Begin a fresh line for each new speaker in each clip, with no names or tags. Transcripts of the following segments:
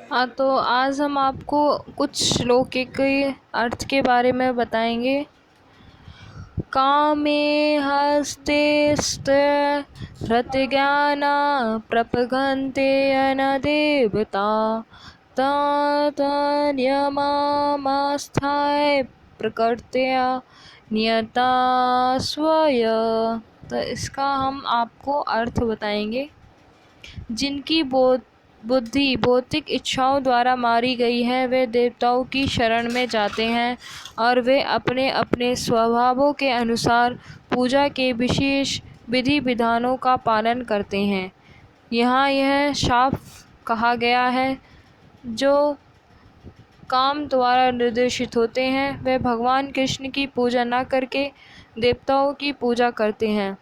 तो आज हम आपको कुछ श्लोक के अर्थ के बारे में बताएंगे। कामे हस्ते हृतज्ञाना प्रपगन्ते अनदेवता तन्यमास्थाय प्रकृत्या नियता स्वय। तो इसका हम आपको अर्थ बताएंगे। जिनकी बुद्धि भौतिक इच्छाओं द्वारा मारी गई है, वे देवताओं की शरण में जाते हैं और वे अपने अपने स्वभावों के अनुसार पूजा के विशेष विधि विधानों का पालन करते हैं। यहाँ यह साफ कहा गया है, जो काम द्वारा निर्देशित होते हैं वे भगवान कृष्ण की पूजा न करके देवताओं की पूजा करते हैं।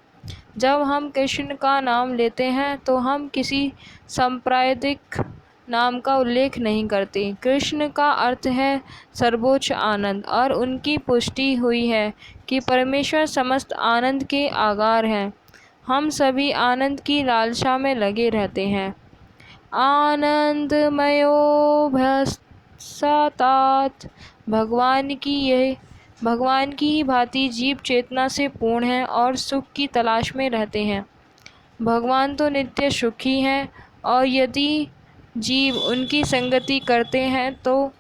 जब हम कृष्ण का नाम लेते हैं तो हम किसी सांप्रदायिक नाम का उल्लेख नहीं करते। कृष्ण का अर्थ है सर्वोच्च आनंद, और उनकी पुष्टि हुई है कि परमेश्वर समस्त आनंद के आगार हैं। हम सभी आनंद की लालसा में लगे रहते हैं। आनंदमयो भस्तात् भगवान की ही भांति जीव चेतना से पूर्ण है और सुख की तलाश में रहते हैं। भगवान तो नित्य सुखी हैं, और यदि जीव उनकी संगति करते हैं तो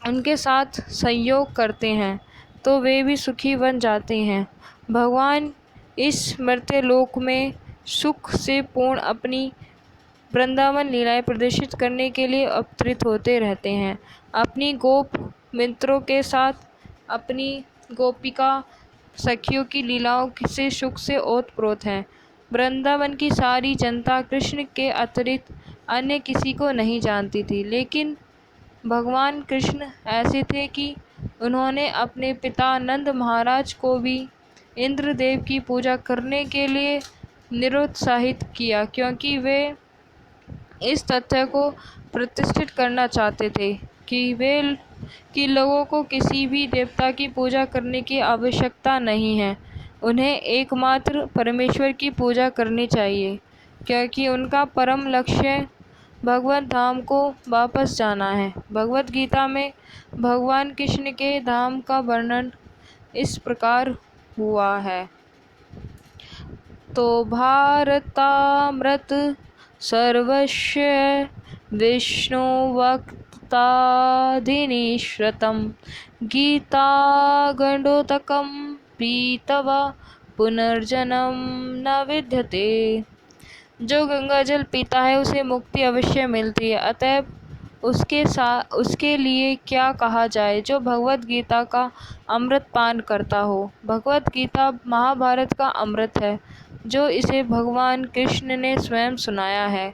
उनके साथ संयोग करते हैं तो वे भी सुखी बन जाते हैं। भगवान इस मर्त्य लोक में सुख से पूर्ण अपनी वृंदावन लीलाएं प्रदर्शित करने के लिए अवतरित होते रहते हैं। अपनी गोप मित्रों के साथ अपनी गोपिका सखियों की लीलाओं से सुख से ओतप्रोत है। वृंदावन की सारी जनता कृष्ण के अतिरिक्त अन्य किसी को नहीं जानती थी, लेकिन भगवान कृष्ण ऐसे थे कि उन्होंने अपने पिता नंद महाराज को भी इंद्रदेव की पूजा करने के लिए निरुत्साहित किया, क्योंकि वे इस तथ्य को प्रतिष्ठित करना चाहते थे कि लोगों को किसी भी देवता की पूजा करने की आवश्यकता नहीं है। उन्हें एकमात्र परमेश्वर की पूजा करनी चाहिए, क्योंकि उनका परम लक्ष्य भगवत धाम को वापस जाना है। भगवत गीता में भगवान कृष्ण के धाम का वर्णन इस प्रकार हुआ है। तो भारतामृत सर्वस्य विष्णुवक्तादिनिश्रतं गीतागण्डोदकं पीत्वा पुनर्जन्म न विद्यते। जो गंगा जल पीता है उसे मुक्ति अवश्य मिलती है, अतएव उसके लिए क्या कहा जाए जो भगवत गीता का अमृत पान करता हो। भगवत गीता महाभारत का अमृत है, जो इसे भगवान कृष्ण ने स्वयं सुनाया है।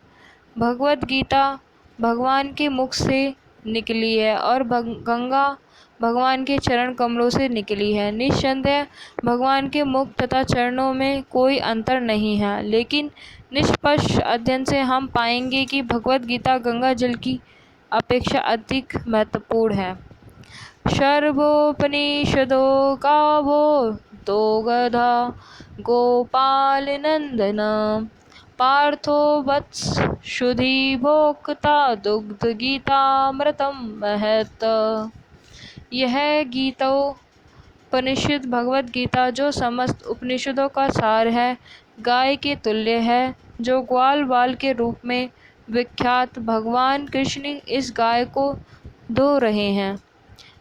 भगवत गीता भगवान के मुख से निकली है और गंगा भगवान के चरण कमलों से निकली है। निस्संदेह भगवान के मुख तथा चरणों में कोई अंतर नहीं है, लेकिन निष्पक्ष अध्ययन से हम पाएंगे कि भगवत गीता गंगा जल की अपेक्षा अधिक महत्वपूर्ण है। सर्वोपनिषदो गावो दो गधा गोपाल नंदन पार्थो वत्स शुधि भोक्ता दुग्ध गीतामृतम महत। यह गीतोपनिषद भगवत गीता, जो समस्त उपनिषदों का सार है, गाय के तुल्य है, जो ग्वाल बाल के रूप में विख्यात भगवान कृष्ण इस गाय को धो रहे हैं।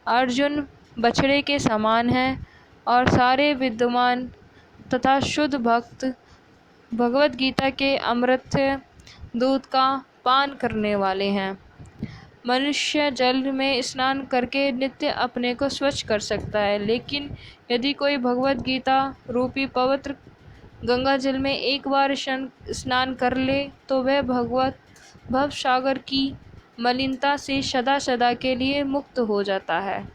अर्जुन बछड़े के समान है, और सारे विद्वान तथा शुद्ध भक्त भगवत गीता के अमृत दूध का पान करने वाले हैं। मनुष्य जल में स्नान करके नित्य अपने को स्वच्छ कर सकता है, लेकिन यदि कोई भगवत गीता रूपी पवित्र गंगा जल में एक बार स्नान कर ले तो वह भव सागर की मलिनता से सदा सदा के लिए मुक्त हो जाता है।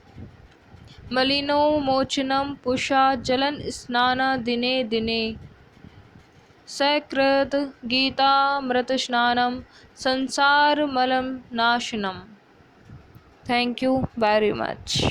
मलिनो मोचनम पुषा जलन स्नान दिने दिने सकृत गीतामृत स्नानम संसार मलम नाशनम। Thank you very much.